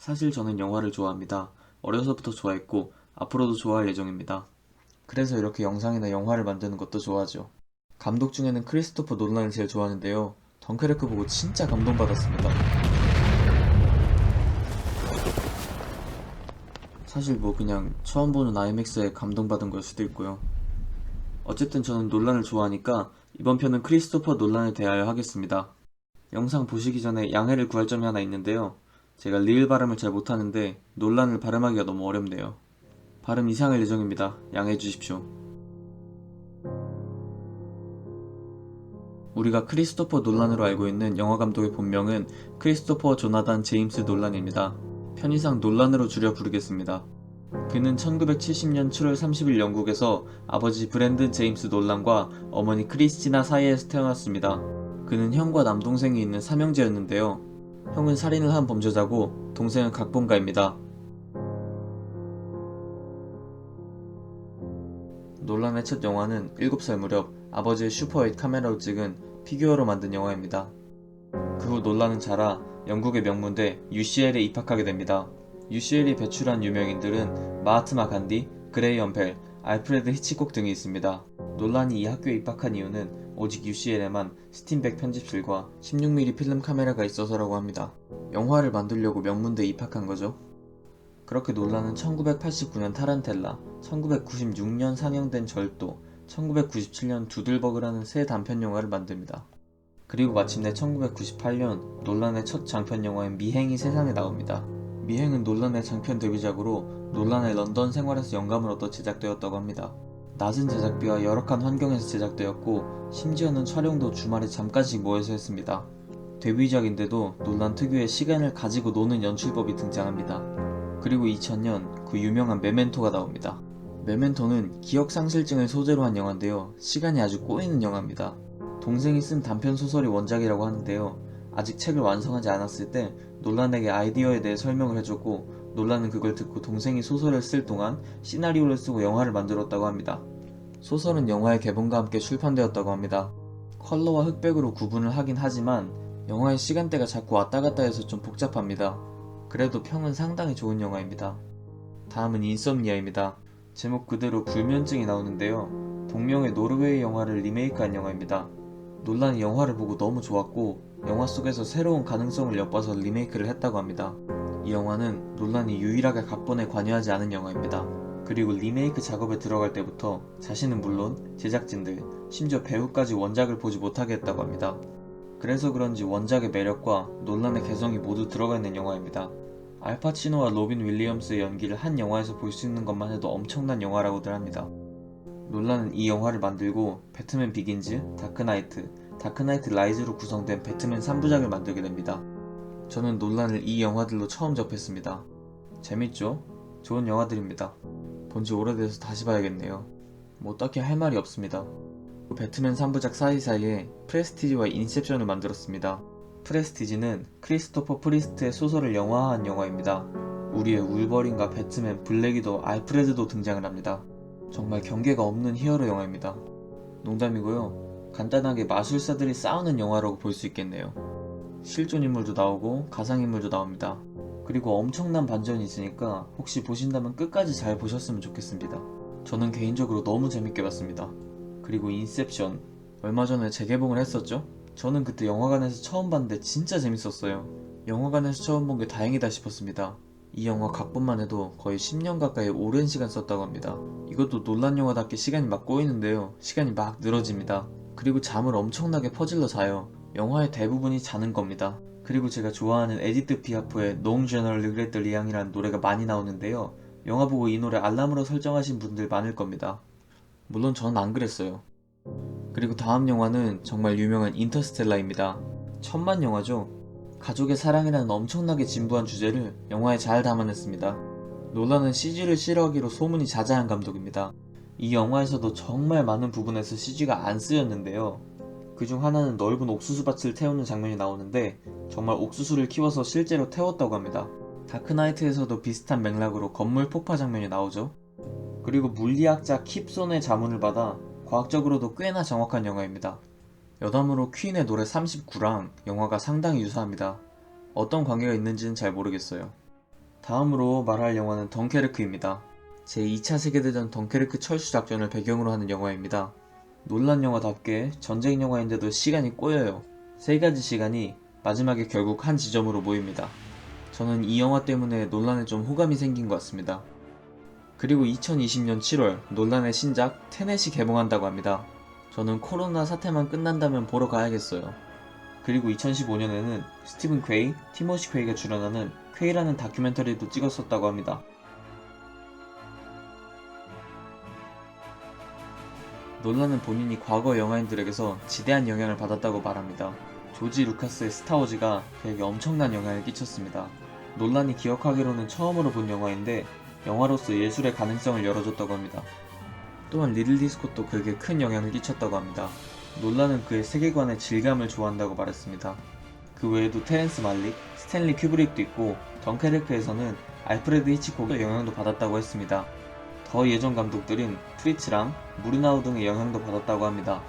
사실 저는 영화를 좋아합니다. 어려서부터 좋아했고 앞으로도 좋아할 예정입니다. 그래서 이렇게 영상이나 영화를 만드는 것도 좋아하죠. 감독 중에는 크리스토퍼 놀란을 제일 좋아하는데요. 덩케르크 보고 진짜 감동받았습니다. 사실 뭐 그냥 처음 보는 IMAX에 감동받은 걸 수도 있고요. 어쨌든 저는 놀란을 좋아하니까 이번 편은 크리스토퍼 놀란에 대하여 하겠습니다. 영상 보시기 전에 양해를 구할 점이 하나 있는데요. 제가 리을 발음을 잘 못하는데 놀란을 발음하기가 너무 어렵네요. 발음 이상할 예정입니다. 양해해 주십시오. 우리가 크리스토퍼 놀란으로 알고 있는 영화 감독의 본명은 크리스토퍼 조나단 제임스 놀란입니다. 편의상 놀란으로 줄여 부르겠습니다. 그는 1970년 7월 30일 영국에서 아버지 브랜든 제임스 놀란과 어머니 크리스티나 사이에서 태어났습니다. 그는 형과 남동생이 있는 삼형제였는데요. 형은 살인을 한 범죄자고 동생은 각본가입니다. 놀란의 첫 영화는 7살 무렵 아버지의 슈퍼8 카메라로 찍은 피규어로 만든 영화입니다. 그 후 놀란은 자라 영국의 명문대 UCL에 입학하게 됩니다. UCL이 배출한 유명인들은 마하트마 간디, 그레이엄 벨, 알프레드 히치콕 등이 있습니다. 놀란이 이 학교에 입학한 이유는 오직 UCL에만 스팀백 편집실과 16mm 필름 카메라가 있어서라고 합니다. 영화를 만들려고 명문대에 입학한 거죠. 그렇게 놀란은 1989년 타란텔라, 1996년 상영된 절도, 1997년 두들버그라는 세 단편 영화를 만듭니다. 그리고 마침내 1998년 놀란의 첫 장편 영화인 미행이 세상에 나옵니다. 미행은 놀란의 장편 데뷔작으로 놀란의 런던 생활에서 영감을 얻어 제작되었다고 합니다. 낮은 제작비와 열악한 환경에서 제작되었고 심지어는 촬영도 주말에 잠깐씩 모여서 했습니다. 데뷔작인데도 놀란 특유의 시간을 가지고 노는 연출법이 등장합니다. 그리고 2000년 그 유명한 메멘토가 나옵니다. 메멘토는 기억상실증을 소재로 한 영화인데요. 시간이 아주 꼬이는 영화입니다. 동생이 쓴 단편 소설이 원작이라고 하는데요. 아직 책을 완성하지 않았을 때 놀란에게 아이디어에 대해 설명을 해줬고 놀란은 그걸 듣고 동생이 소설을 쓸 동안 시나리오를 쓰고 영화를 만들었다고 합니다. 소설은 영화의 개봉과 함께 출판되었다고 합니다. 컬러와 흑백으로 구분을 하긴 하지만 영화의 시간대가 자꾸 왔다 갔다 해서 좀 복잡합니다. 그래도 평은 상당히 좋은 영화입니다. 다음은 인썸니아입니다. 제목 그대로 불면증이 나오는데요. 동명의 노르웨이 영화를 리메이크한 영화입니다. 놀란이 영화를 보고 너무 좋았고 영화 속에서 새로운 가능성을 엿봐서 리메이크를 했다고 합니다. 이 영화는 놀란이 유일하게 각본에 관여하지 않은 영화입니다. 그리고 리메이크 작업에 들어갈 때부터 자신은 물론 제작진들, 심지어 배우까지 원작을 보지 못하게 했다고 합니다. 그래서 그런지 원작의 매력과 놀란의 개성이 모두 들어가 있는 영화입니다. 알파치노와 로빈 윌리엄스의 연기를 한 영화에서 볼 수 있는 것만 해도 엄청난 영화라고들 합니다. 놀란은 이 영화를 만들고 배트맨 비긴즈, 다크나이트, 다크나이트 라이즈로 구성된 배트맨 3부작을 만들게 됩니다. 저는 놀란을 이 영화들로 처음 접했습니다. 재밌죠? 좋은 영화들입니다. 본지 오래돼서 다시 봐야겠네요. 뭐 딱히 할 말이 없습니다. 배트맨 3부작 사이사이에 프레스티지와 인셉션을 만들었습니다. 프레스티지는 크리스토퍼 프리스트의 소설을 영화화한 영화입니다. 우리의 울버린과 배트맨, 블랙이도, 알프레드도 등장을 합니다. 정말 경계가 없는 히어로 영화입니다. 농담이고요. 간단하게 마술사들이 싸우는 영화라고 볼 수 있겠네요. 실존 인물도 나오고 가상인물도 나옵니다. 그리고 엄청난 반전이 있으니까 혹시 보신다면 끝까지 잘 보셨으면 좋겠습니다. 저는 개인적으로 너무 재밌게 봤습니다. 그리고 인셉션 얼마 전에 재개봉을 했었죠? 저는 그때 영화관에서 처음 봤는데 진짜 재밌었어요. 영화관에서 처음 본 게 다행이다 싶었습니다. 이 영화 각본만 해도 거의 10년 가까이 오랜 시간 썼다고 합니다. 이것도 놀란 영화답게 시간이 막 꼬이는데요. 시간이 막 늘어집니다. 그리고 잠을 엄청나게 퍼질러 자요. 영화의 대부분이 자는 겁니다. 그리고 제가 좋아하는 에디트 피아프의 농 제널 르그레트 리앙이라는 노래가 많이 나오는데요. 영화 보고 이 노래 알람으로 설정하신 분들 많을 겁니다. 물론 저는 안 그랬어요. 그리고 다음 영화는 정말 유명한 인터스텔라입니다. 천만 영화죠. 가족의 사랑이라는 엄청나게 진부한 주제를 영화에 잘 담아냈습니다. 놀란은 CG를 싫어하기로 소문이 자자한 감독입니다. 이 영화에서도 정말 많은 부분에서 CG가 안 쓰였는데요. 그중 하나는 넓은 옥수수밭을 태우는 장면이 나오는데 정말 옥수수를 키워서 실제로 태웠다고 합니다. 다크나이트에서도 비슷한 맥락으로 건물 폭파 장면이 나오죠. 그리고 물리학자 킵손의 자문을 받아 과학적으로도 꽤나 정확한 영화입니다. 여담으로 퀸의 노래 39랑 영화가 상당히 유사합니다. 어떤 관계가 있는지는 잘 모르겠어요. 다음으로 말할 영화는 덩케르크입니다. 제2차 세계대전 덩케르크 철수 작전을 배경으로 하는 영화입니다. 놀란 영화답게 전쟁 영화인데도 시간이 꼬여요. 세 가지 시간이 마지막에 결국 한 지점으로 모입니다. 저는 이 영화 때문에 논란에 좀 호감이 생긴 것 같습니다. 그리고 2020년 7월 논란의 신작 테넷이 개봉한다고 합니다. 저는 코로나 사태만 끝난다면 보러 가야겠어요. 그리고 2015년에는 스티븐 퀘이, 티모시 퀘이가 출연하는 퀘이라는 다큐멘터리도 찍었었다고 합니다. 논란은 본인이 과거 영화인들에게서 지대한 영향을 받았다고 말합니다. 조지 루카스의 스타워즈가 그에게 엄청난 영향을 끼쳤습니다. 논란이 기억하기로는 처음으로 본 영화인데 영화로서 예술의 가능성을 열어줬다고 합니다. 또한 리들리 스콧도 그에게 큰 영향을 끼쳤다고 합니다. 논란은 그의 세계관의 질감을 좋아한다고 말했습니다. 그 외에도 테렌스 말릭, 스탠리 큐브릭도 있고 덩케르크에서는 알프레드 히치콕의 영향도 받았다고 했습니다. 더 예전 감독들인 프리츠랑 무르나우 등의 영향도 받았다고 합니다.